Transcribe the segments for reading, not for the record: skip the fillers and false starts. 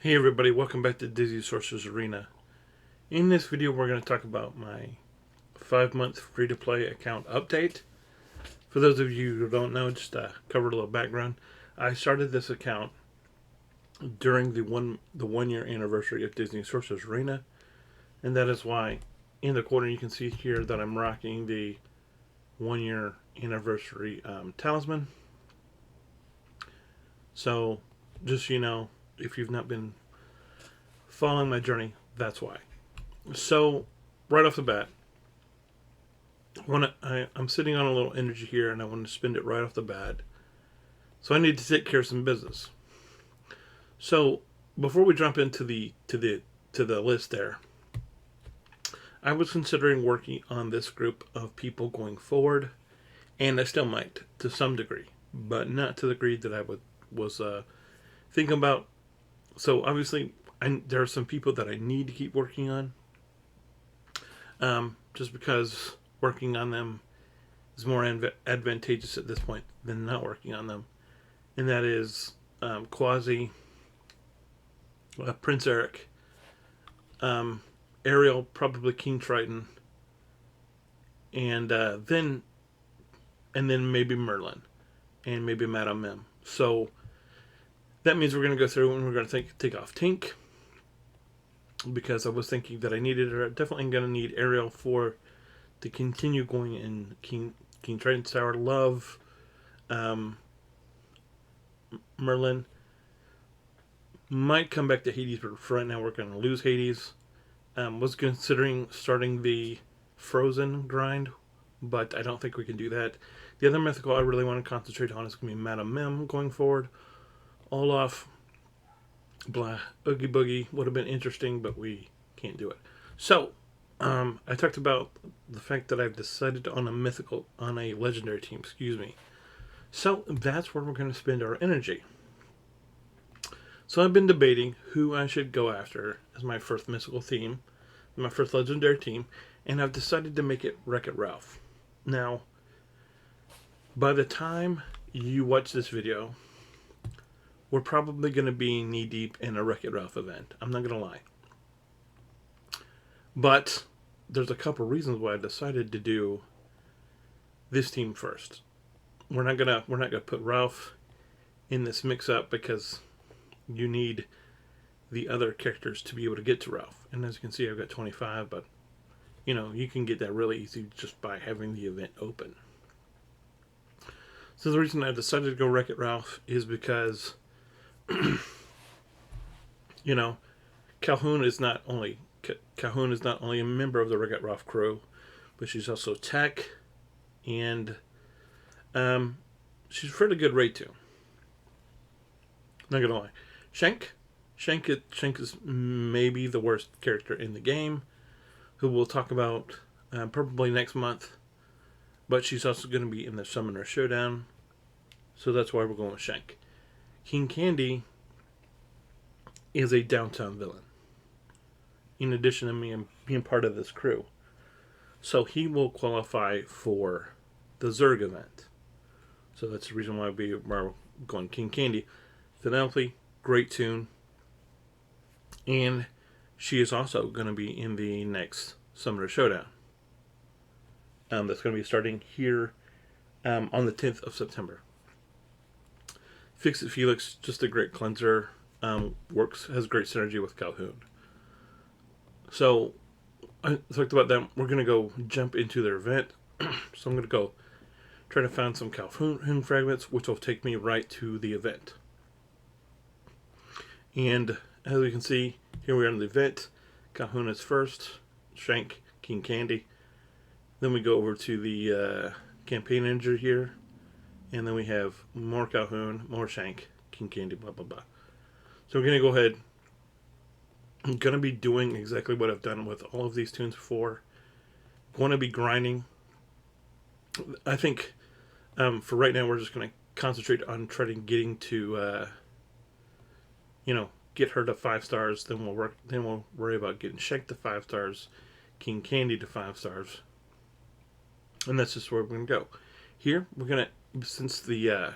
Hey everybody, welcome back to Disney Sorcerer's Arena. In this video we're going to talk about my 5-month free-to-play account update. For those of you who don't know, just to cover a little background, I started this account during the one year anniversary of Disney Sorcerer's Arena, and that is why in the corner you can see here that I'm rocking the 1 year anniversary talisman. So just so you know, if you've not been following my journey, that's why. So right off the bat, I'm sitting on a little energy here and I want to spend it right off the bat. So I need to take care of some business. So before we jump into the list there, I was considering working on this group of people going forward, and I still might to some degree, but not to the degree that I was thinking about. So obviously, there are some people that I need to keep working on, just because working on them is more advantageous at this point than not working on them, and that is Quasi, Prince Eric, ARIEL, probably King Triton, and then maybe Merlin, and maybe Madame Mim. So that means we're going to go through and we're going to take off Tink, because I was thinking that I needed her. Definitely going to need ARIEL to continue going in King Triton's Tower. Love Merlin. Might come back to Hades, but for right now we're going to lose Hades. Was considering starting the Frozen grind, but I don't think we can do that. The other mythical I really want to concentrate on is going to be Madame Mim going forward. Olaf, blah, Oogie Boogie would have been interesting, but we can't do it. So, I talked about the fact that I've decided on a legendary team, So, that's where we're going to spend our energy. So, I've been debating who I should go after as my first mystical team, my first legendary team, and I've decided to make it Wreck-It Ralph. Now, by the time you watch this video, we're probably going to be knee-deep in a Wreck-It Ralph event. I'm not going to lie. But there's a couple reasons why I decided to do this team first. We're not gonna put Ralph in this mix-up because you need the other characters to be able to get to Ralph. And as you can see, I've got 25, but you can get that really easy just by having the event open. So the reason I decided to go Wreck-It Ralph is because Calhoun is not only a member of the Wreck-It Ralph crew, but she's also tech, and she's a pretty good raid too. Not gonna lie. Shank is maybe the worst character in the game, who we'll talk about probably next month, but she's also going to be in the Summoner Showdown, so that's why we're going with Shank. King Candy is a downtown villain, in addition to me being part of this crew. So he will qualify for the Zerg event. So that's the reason why we're going King Candy. Penelope, great tune. And she is also going to be in the next Summoner Showdown. That's going to be starting here on the 10th of September. Fix-It Felix, just a great cleanser. Has great synergy with Calhoun. So, I talked about them. We're going to go jump into their event. So I'm going to go try to find some Calhoun fragments, which will take me right to the event. And as we can see, here we are in the event. Calhoun is first. Shank, King Candy. Then we go over to the campaign manager here. And then we have more Calhoun, more Shank, King Candy, blah, blah, blah. So we're going to go ahead. I'm going to be doing exactly what I've done with all of these tunes before. Going to be grinding. I think for right now we're just going to concentrate on getting to, get her to 5 stars. Then we'll worry about getting Shank to 5 stars, King Candy to 5 stars. And that's just where we're going to go. Here, we're going to, since the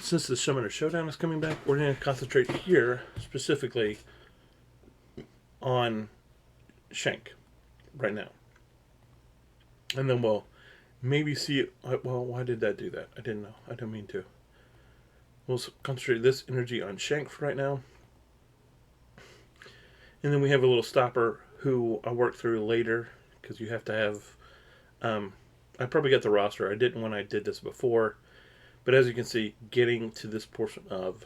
since the Summoner Showdown is coming back, we're going to concentrate here specifically on Shank right now. And then we'll maybe see it. Well, why did that do that? I didn't know. I didn't mean to. We'll concentrate this energy on Shank for right now. And then we have a little stopper who I'll work through later, because you have to have... I probably got the roster. I didn't when I did this before. But as you can see, getting to this portion of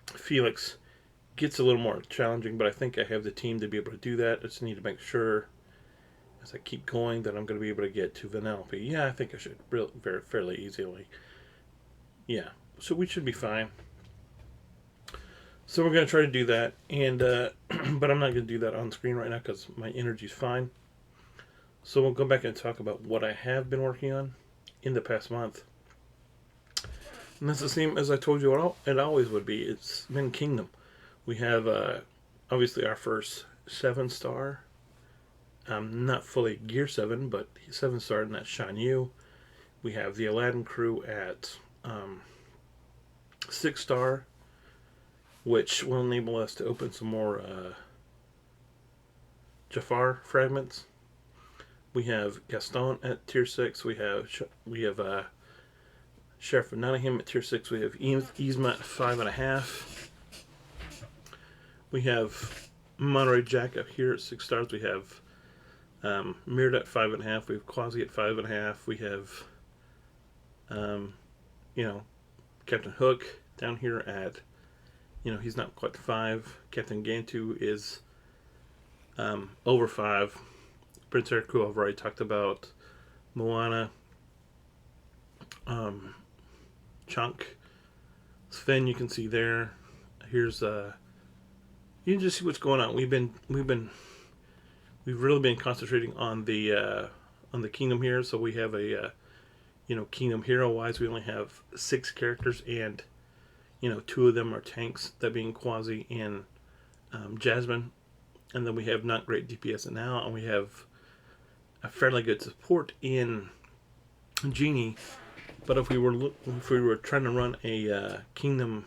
Felix gets a little more challenging, but I think I have the team to be able to do that. I just need to make sure, as I keep going, that I'm going to be able to get to Vanellope. Yeah, I think I should fairly easily. Yeah, so we should be fine. So we're going to try to do that, and but I'm not going to do that on screen right now because my energy's fine. So we'll go back and talk about what I have been working on in the past month. And that's the same as I told you it always would be. It's been Kingdom. We have obviously our first 7-star. Not fully Gear 7, but 7-star, and that's Shan Yu. We have the Aladdin crew at 6-star, which will enable us to open some more Jafar fragments. We have Gaston at tier 6. We have Sheriff of Nottingham at tier 6. We have Yzma at 5.5. We have Monterey Jack up here at 6 stars. We have Mirrored at 5.5. We have Quasi at 5.5. We have, Captain Hook down here at, he's not quite 5. Captain Gantu is over 5. Prince Eriku, I've already talked about. Moana. Chunk. Sven, you can see there. Here's you can just see what's going on. We've really been concentrating on the kingdom here. So we have a kingdom hero wise, we only have 6 characters, and 2 of them are tanks, that being Quasi and Jasmine. And then we have not great DPS now, and we have a fairly good support in Genie. But if we were trying to run a Kingdom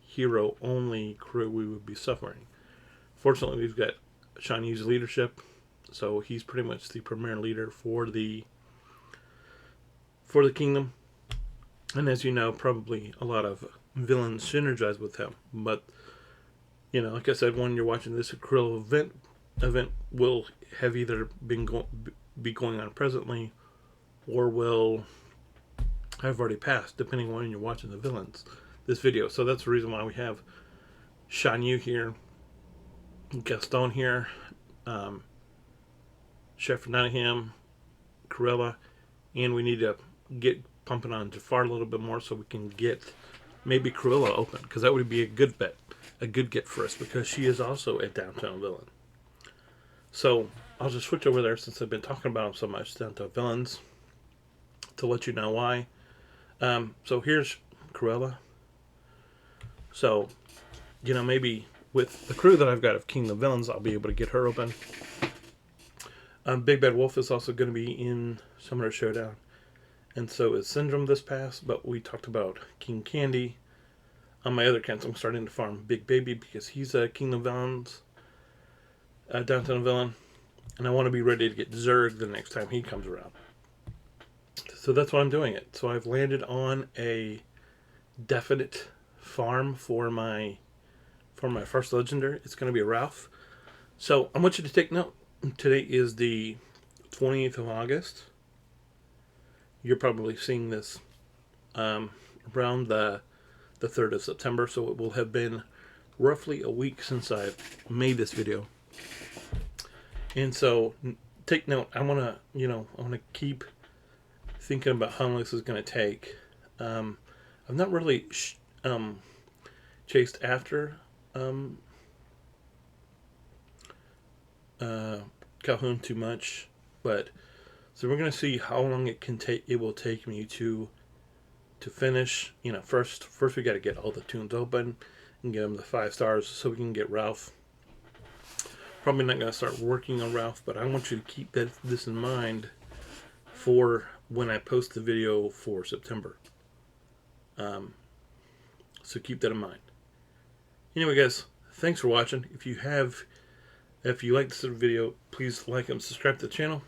hero only crew, we would be suffering. Fortunately, we've got Shan Yu's leadership, so he's pretty much the premier leader for the Kingdom. And as you know, probably a lot of villains synergize with him. But like I said, when you're watching this Krill event will have either be going on presently, or will have already passed, depending on when you're watching the villains this video. So that's the reason why we have Shan Yu here, Gaston here, Sheriff of Nottingham, Cruella, and we need to get pumping on Jafar a little bit more so we can get maybe Cruella open, because that would be a good bet, a good get for us, because she is also a downtown villain. So I'll just switch over there, since I've been talking about them so much, down to villains, to let you know why. So here's Cruella. So, maybe with the crew that I've got of Kingdom villains, I'll be able to get her open. Big Bad Wolf is also going to be in Summoner Showdown. And so is Syndrome this pass, but we talked about King Candy. On my other accounts, I'm starting to farm Big Baby, because he's a Kingdom villains, downtown villain. And I want to be ready to get Zerg the next time he comes around. So that's why I'm doing it. So I've landed on a definite farm for my first legendary. It's going to be a Ralph. So I want you to take note. Today is the 20th of August. You're probably seeing this around the 3rd of September. So it will have been roughly a week since I made this video. And so take note. I want to keep thinking about how long this is going to take. I've not really chased after Calhoun too much, but so we're going to see how long it will take me to finish. First we got to get all the tunes open and get them the 5 stars so we can get Ralph. Probably not going to start working on Ralph, but I want you to keep this in mind for when I post the video for September. So keep that in mind. Anyway, guys, thanks for watching. If you like this video, please like and subscribe to the channel.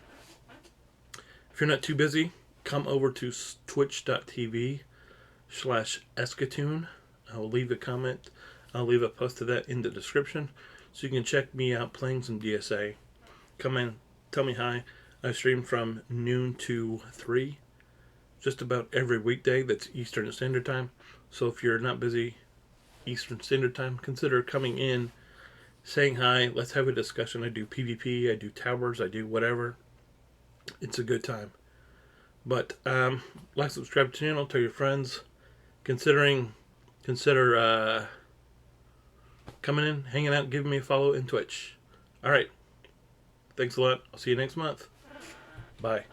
If you're not too busy, come over to twitch.tv/Eskatoon. I will leave a comment. I'll leave a post to that in the description, so you can check me out playing some DSA. Come in, tell me hi. I stream from noon to 3, just about every weekday. That's Eastern Standard Time. So if you're not busy Eastern Standard Time, consider coming in, saying hi. Let's have a discussion. I do PvP, I do towers, I do whatever. It's a good time. But like, subscribe to the channel, tell your friends. Consider coming in, hanging out, giving me a follow in Twitch. Alright. Thanks a lot. I'll see you next month. Bye.